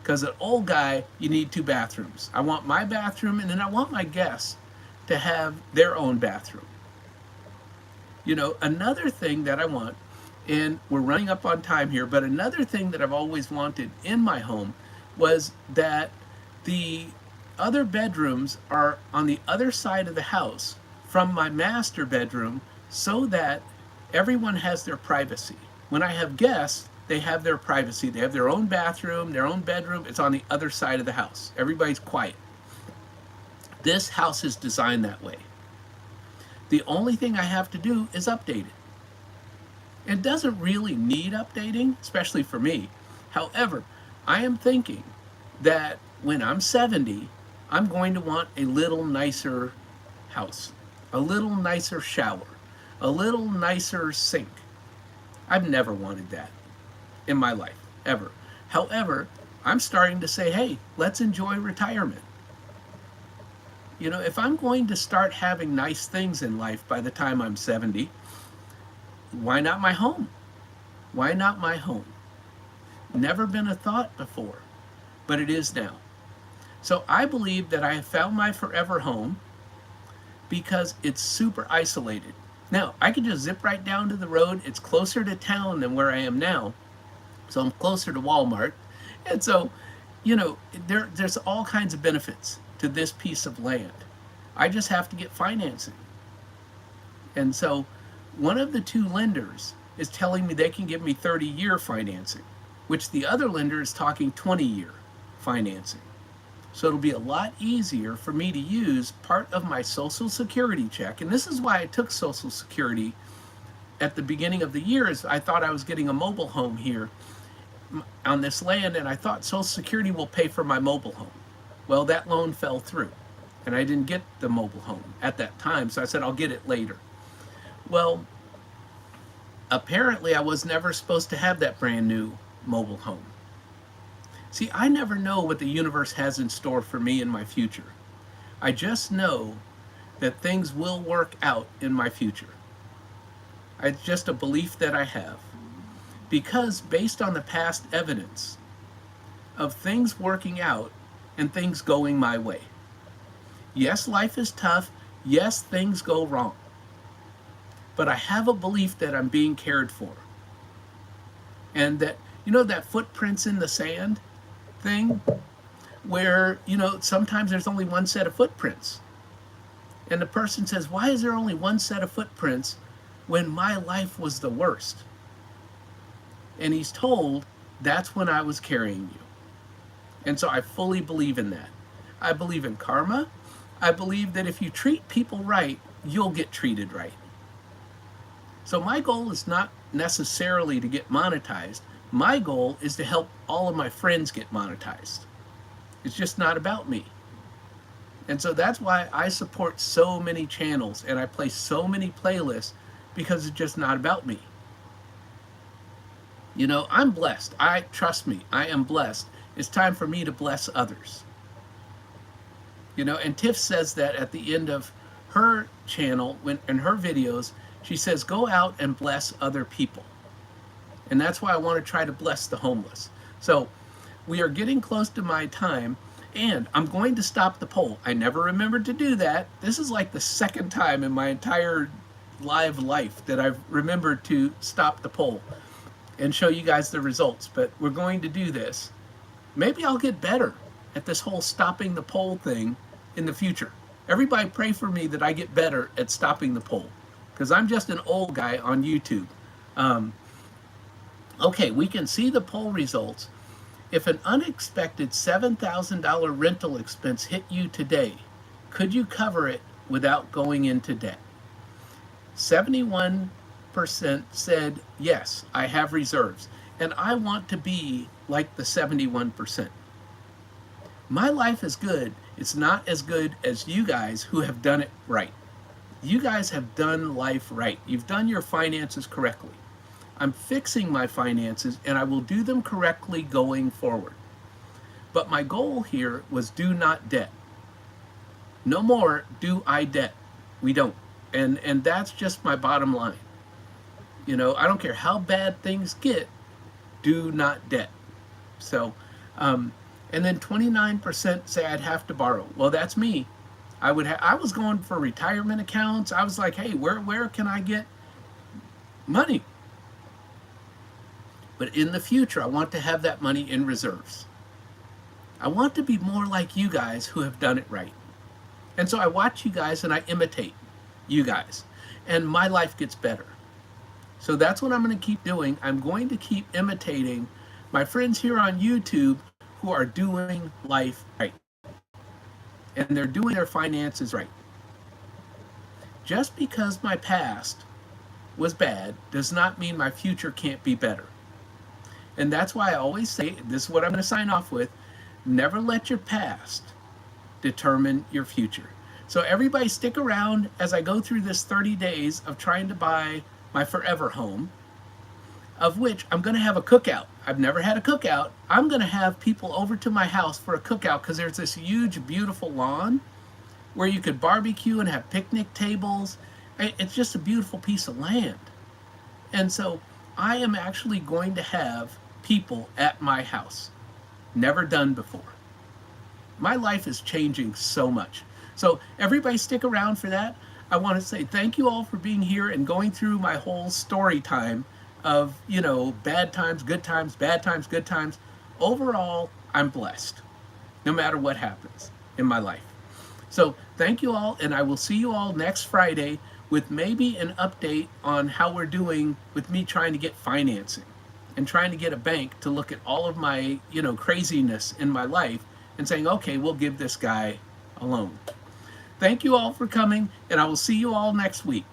Because an old guy, you need 2 bathrooms. I want my bathroom, and then I want my guests to have their own bathroom. You know, another thing that I want, and we're running up on time here, but another thing that I've always wanted in my home was that the other bedrooms are on the other side of the house from my master bedroom so that Everyone has their privacy. When I have guests, they have their privacy. They have their own bathroom, their own bedroom. It's on the other side of the house. Everybody's quiet. This house is designed that way. The only thing I have to do is update it. It doesn't really need updating, especially for me. However, I am thinking that when I'm 70, I'm going to want a little nicer house, a little nicer shower, a little nicer sink. I've never wanted that in my life, ever. However, I'm starting to say, hey, let's enjoy retirement. You know, if I'm going to start having nice things in life by the time I'm 70, why not my home? Why not my home? Never been a thought before, but it is now. So I believe that I have found my forever home because it's super isolated. Now, I can just zip right down to the road. It's closer to town than where I am now. So I'm closer to Walmart. And so, you know, there's all kinds of benefits to this piece of land. I just have to get financing. And so one of the two lenders is telling me they can give me 30-year financing, which the other lender is talking 20-year financing. So it'll be a lot easier for me to use part of my Social Security check. And this is why I took Social Security at the beginning of the year, is I thought I was getting a mobile home here on this land, and I thought Social Security will pay for my mobile home. Well, that loan fell through, and I didn't get the mobile home at that time, so I said I'll get it later. Well, apparently I was never supposed to have that brand new mobile home. See, I never know what the universe has in store for me in my future. I just know that things will work out in my future. It's just a belief that I have. Because based on the past evidence of things working out and things going my way. Yes, life is tough. Yes, things go wrong. But I have a belief that I'm being cared for. And that, you know, that footprints in the sand thing, where, you know, sometimes there's only one set of footprints. And the person says, why is there only one set of footprints when my life was the worst? And he's told, that's when I was carrying you. And so I fully believe in that. I believe in karma. I believe that if you treat people right, you'll get treated right. So my goal is not necessarily to get monetized. My goal is to help all of my friends get monetized. It's just not about me. And so that's why I support so many channels and I play so many playlists, because it's just not about me. You know, I'm blessed. Trust me, I am blessed. It's time for me to bless others. You know, and Tiff says that at the end of her channel, in her videos, she says, go out and bless other people. And that's why I want to try to bless the homeless. So we are getting close to my time, and I'm going to stop the poll. I never remembered to do that. This is like the second time in my entire live life that I've remembered to stop the poll and show you guys the results. But we're going to do this. Maybe I'll get better at this whole stopping the poll thing in the future. Everybody pray for me that I get better at stopping the poll, because I'm just an old guy on YouTube. Okay, we can see the poll results. If an unexpected $7,000 rental expense hit you today, could you cover it without going into debt? 71% said, yes, I have reserves. And I want to be like the 71%. My life is good. It's not as good as you guys who have done it right. You guys have done life right. You've done your finances correctly. I'm fixing my finances, and I will do them correctly going forward. But my goal here was do not debt. No more do I debt. We don't. And that's just my bottom line. You know, I don't care how bad things get, do not debt. So, and then 29% say I'd have to borrow. Well, that's me. I was going for retirement accounts. I was like, hey, where can I get money? But in the future, I want to have that money in reserves. I want to be more like you guys who have done it right. And so I watch you guys and I imitate you guys. And my life gets better. So that's what I'm going to keep doing. I'm going to keep imitating my friends here on YouTube who are doing life right. And they're doing their finances right. Just because my past was bad does not mean my future can't be better. And that's why I always say, this is what I'm going to sign off with, never let your past determine your future. So everybody stick around as I go through this 30 days of trying to buy my forever home, of which I'm going to have a cookout. I've never had a cookout. I'm going to have people over to my house for a cookout because there's this huge, beautiful lawn where you could barbecue and have picnic tables. It's just a beautiful piece of land. And so I am actually going to have people at my house. Never done before. My life is changing so much. So everybody stick around for that. I want to say thank you all for being here and going through my whole story time of, bad times, good times, bad times, good times. Overall, I'm blessed, no matter what happens in my life. So thank you all, and I will see you all next Friday with maybe an update on how we're doing with me trying to get financing and trying to get a bank to look at all of my, craziness in my life and saying, okay, we'll give this guy a loan. Thank you all for coming, and I will see you all next week.